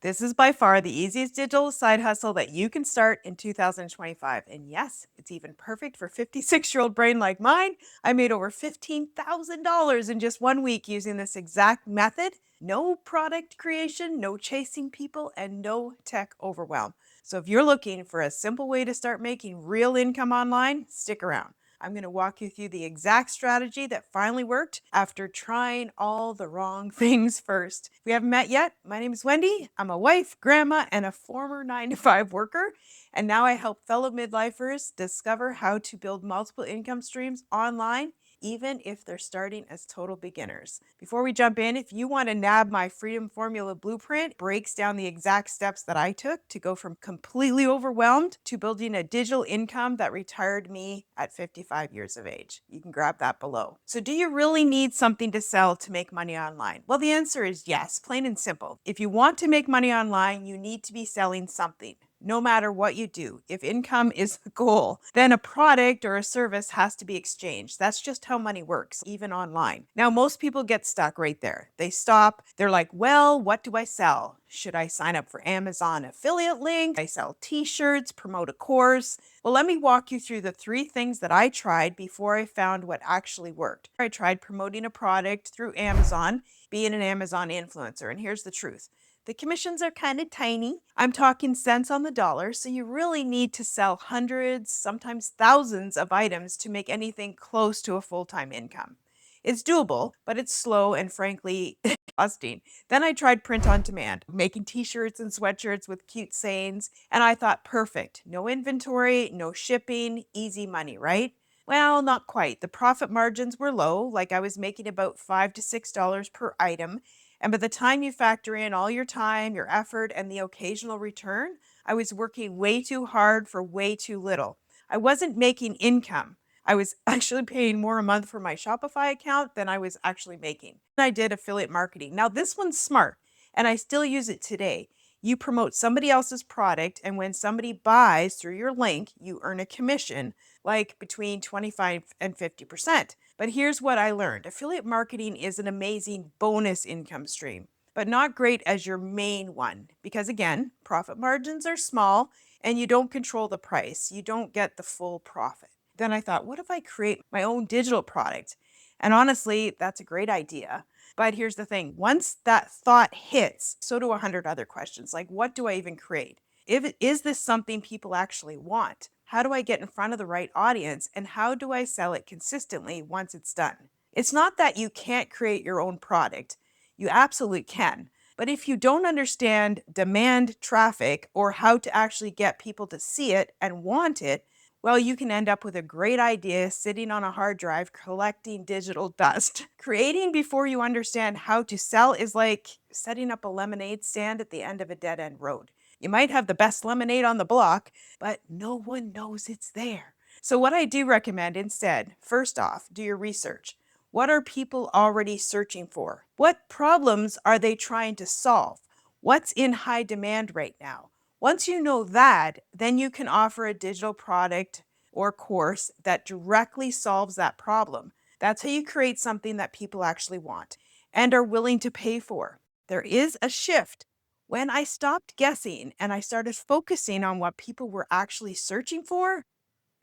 This is by far the easiest digital side hustle that you can start in 2025. And yes, it's even perfect for 56-year-old brain like mine. I made over $15,000 in just 1 week using this exact method. No product creation, no chasing people, and no tech overwhelm. So if you're looking for a simple way to start making real income online, stick around. I'm going to walk you through the exact strategy that finally worked after trying all the wrong things first. If we haven't met yet, my name is Wendy. I'm a wife, grandma, and a former 9 to 5 worker. And now I help fellow midlifers discover how to build multiple income streams online, even if they're starting as total beginners. Before we jump in, if you want to nab my Freedom Formula Blueprint, breaks down the exact steps that I took to go from completely overwhelmed to building a digital income that retired me at 55 years of age. You can grab that below. So do you really need something to sell to make money online? Well, the answer is yes, plain and simple. If you want to make money online, you need to be selling something. No matter what you do, if income is the goal, then a product or a service has to be exchanged. That's just how money works, even online. Now, most people get stuck right there. They stop. They're like, well, what do I sell? Should I sign up for Amazon affiliate link? I sell t-shirts, promote a course. Well, let me walk you through the 3 things that I tried before I found what actually worked. I tried promoting a product through Amazon, being an Amazon influencer, and here's the truth. The commissions are kind of tiny. I'm talking cents on the dollar, so you really need to sell hundreds, sometimes thousands of items to make anything close to a full-time income. It's doable, but it's slow and frankly exhausting. Then I tried print on demand, making t-shirts and sweatshirts with cute sayings, and I thought perfect. No inventory, no shipping, easy money, right? Well, not quite. The profit margins were low, like I was making about $5 to $6 per item, and by the time you factor in all your time, your effort, and the occasional return, I was working way too hard for way too little. I wasn't making income. I was actually paying more a month for my Shopify account than I was actually making. I did affiliate marketing. Now, this one's smart, and I still use it today. You promote somebody else's product, and when somebody buys through your link, you earn a commission, like between 25 and 50%. But here's what I learned. Affiliate marketing is an amazing bonus income stream, but not great as your main one because, again, profit margins are small and you don't control the price. You don't get the full profit. Then I thought, what if I create my own digital product? And honestly, that's a great idea. But here's the thing. Once that thought hits, so do 100 other questions, like what do I even create? Is this something people actually want? How do I get in front of the right audience? And how do I sell it consistently once it's done? It's not that you can't create your own product. You absolutely can. But if you don't understand demand traffic or how to actually get people to see it and want it, well, you can end up with a great idea sitting on a hard drive collecting digital dust. Creating before you understand how to sell is like setting up a lemonade stand at the end of a dead end road. You might have the best lemonade on the block, but no one knows it's there. So, what I do recommend instead, first off, do your research. What are people already searching for? What problems are they trying to solve? What's in high demand right now? Once you know that, then you can offer a digital product or course that directly solves that problem. That's how you create something that people actually want and are willing to pay for. There is a shift. When I stopped guessing and I started focusing on what people were actually searching for,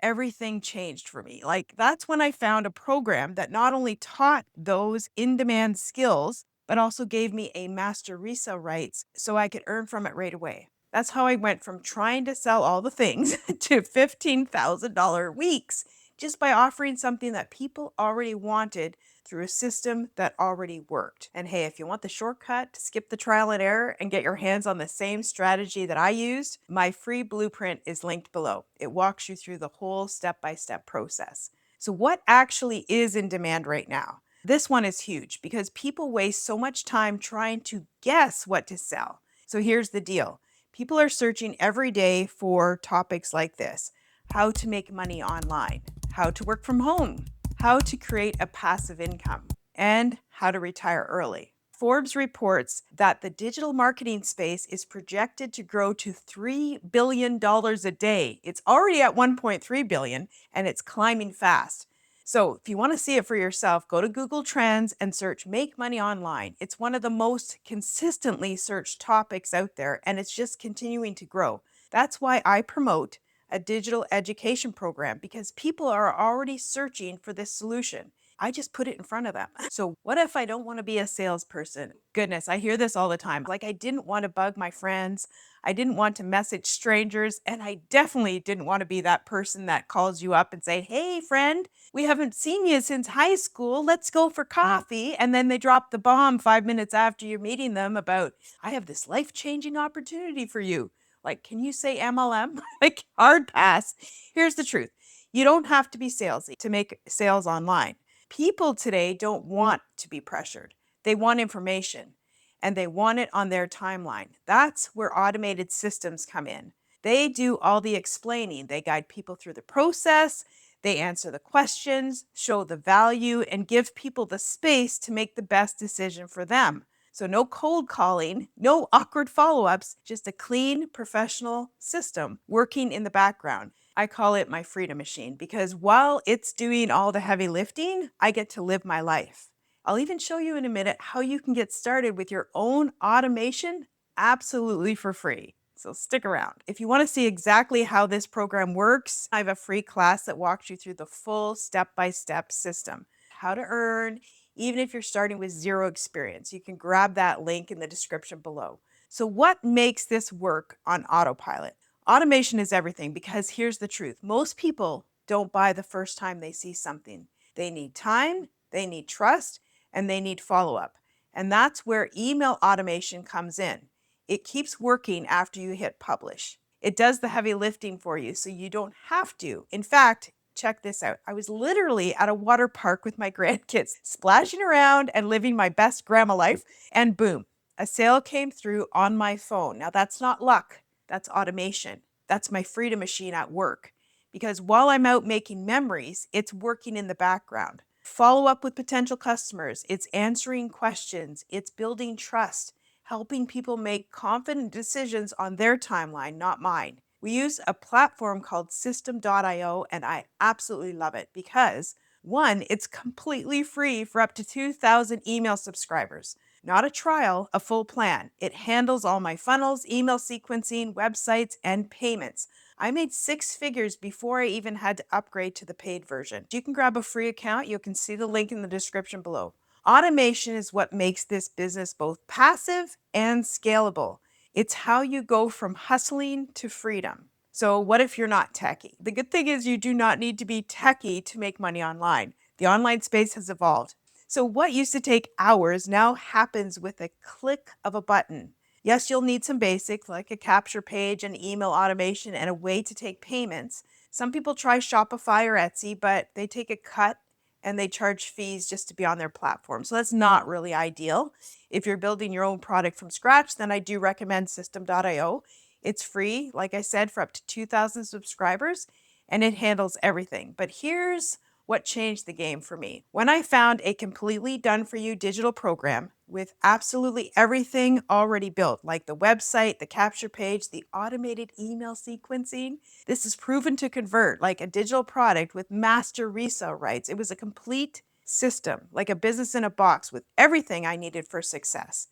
everything changed for me. Like, that's when I found a program that not only taught those in demand skills, but also gave me a Master Resell Rights so I could earn from it right away. That's how I went from trying to sell all the things to $15,000 weeks just by offering something that people already wanted through a system that already worked. And hey, if you want the shortcut to skip the trial and error and get your hands on the same strategy that I used, my free blueprint is linked below. It walks you through the whole step-by-step process. So what actually is in demand right now? This one is huge because people waste so much time trying to guess what to sell. So here's the deal. People are searching every day for topics like this: how to make money online, how to work from home, how to create a passive income, and how to retire early. Forbes reports that the digital marketing space is projected to grow to $3 billion a day. It's already at $1.3 billion and it's climbing fast. So if you want to see it for yourself, go to Google Trends and search Make Money Online. It's one of the most consistently searched topics out there, and it's just continuing to grow. That's why I promote a digital education program, because people are already searching for this solution. I just put it in front of them. So, what if I don't want to be a salesperson? Goodness, I hear this all the time. Like, I didn't want to bug my friends. I didn't want to message strangers. And I definitely didn't want to be that person that calls you up and say, "Hey, friend, we haven't seen you since high school. Let's go for coffee." And then they drop the bomb 5 minutes after you're meeting them about, "I have this life changing opportunity for you." Like, can you say MLM? Like, hard pass. Here's the truth: you don't have to be salesy to make sales online. People today don't want to be pressured, they want information, and they want it on their timeline. That's where automated systems come in. They do all the explaining, they guide people through the process, they answer the questions, show the value, and give people the space to make the best decision for them. So, no cold calling, no awkward follow ups, just a clean, professional system working in the background. I call it my freedom machine, because while it's doing all the heavy lifting, I get to live my life. I'll even show you in a minute how you can get started with your own automation absolutely for free. So stick around. If you want to see exactly how this program works, I have a free class that walks you through the full step-by-step system. How to earn, even if you're starting with zero experience. You can grab that link in the description below. So what makes this work on autopilot? Automation is everything, because here's the truth: most people don't buy the first time they see something. They need time, they need trust, and they need follow up. And that's where email automation comes in. It keeps working after you hit publish. It does the heavy lifting for you so you don't have to. In fact, check this out: I was literally at a water park with my grandkids, splashing around and living my best grandma life, and boom, a sale came through on my phone. Now, that's not luck, that's automation. That's my freedom machine at work. Because while I'm out making memories, it's working in the background. Follow up with potential customers, it's answering questions, it's building trust, helping people make confident decisions on their timeline, not mine. We use a platform called System.io, and I absolutely love it because, one, it's completely free for up to 2,000 email subscribers. Not a trial, a full plan. It handles all my funnels, email sequencing, websites, and payments. I made six figures before I even had to upgrade to the paid version. You can grab a free account. You can see the link in the description below. Automation is what makes this business both passive and scalable. It's how you go from hustling to freedom. So, what if you're not techie? The good thing is, you do not need to be techie to make money online. The online space has evolved. So, what used to take hours now happens with a click of a button. Yes, you'll need some basics like a capture page and email automation and a way to take payments. Some people try Shopify or Etsy, but they take a cut and they charge fees just to be on their platform. So that's not really ideal. If you're building your own product from scratch, then I do recommend System.io. It's free, like I said, for up to 2,000 subscribers, and it handles everything. But here's what changed the game for me. When I found a completely done for you digital program with absolutely everything already built, like the website, the capture page, the automated email sequencing, this is proven to convert like a digital product with Master Resell Rights. It was a complete system, like a business in a box with everything I needed for success.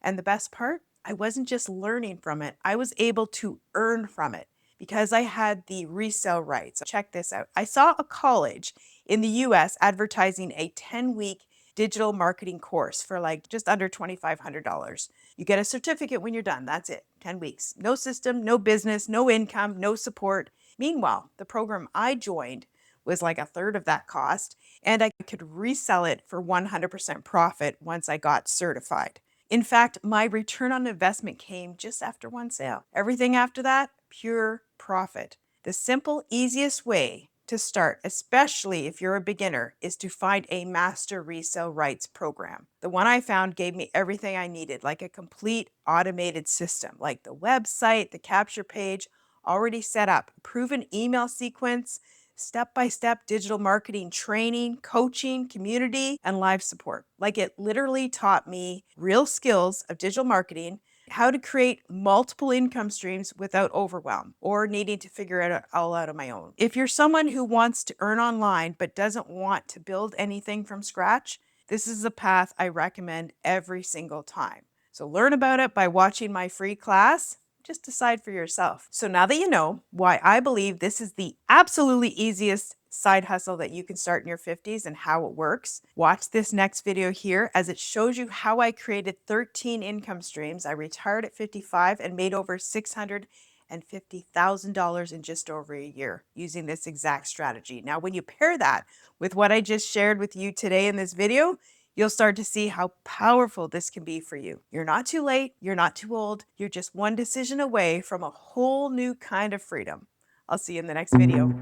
And the best part, I wasn't just learning from it, I was able to earn from it because I had the resale rights. Check this out. I saw a college in the US advertising a 10-week digital marketing course for like just under $2,500. You get a certificate when you're done. That's it. 10 weeks. No system, no business, no income, no support. Meanwhile, the program I joined was like a third of that cost, and I could resell it for 100% profit once I got certified. In fact, my return on investment came just after one sale. Everything after that, pure profit. The simple, easiest way to start, especially if you're a beginner, is to find a Master Resell Rights program. The one I found gave me everything I needed, like a complete automated system, like the website, the capture page, already set up, proven email sequence, step-by-step digital marketing training, coaching, community, and live support. Like, it literally taught me real skills of digital marketing how to create multiple income streams without overwhelm or needing to figure it all out on my own. If you're someone who wants to earn online but doesn't want to build anything from scratch, this is the path I recommend every single time. So learn about it by watching my free class. Just decide for yourself. So now that you know why I believe this is the absolutely easiest side hustle that you can start in your 50s and how it works, watch this next video here as it shows you how I created 13 income streams. I retired at 55 and made over $650,000 in just over a year using this exact strategy. Now, when you pair that with what I just shared with you today in this video, you'll start to see how powerful this can be for you. You're not too late, you're not too old, you're just one decision away from a whole new kind of freedom. I'll see you in the next video.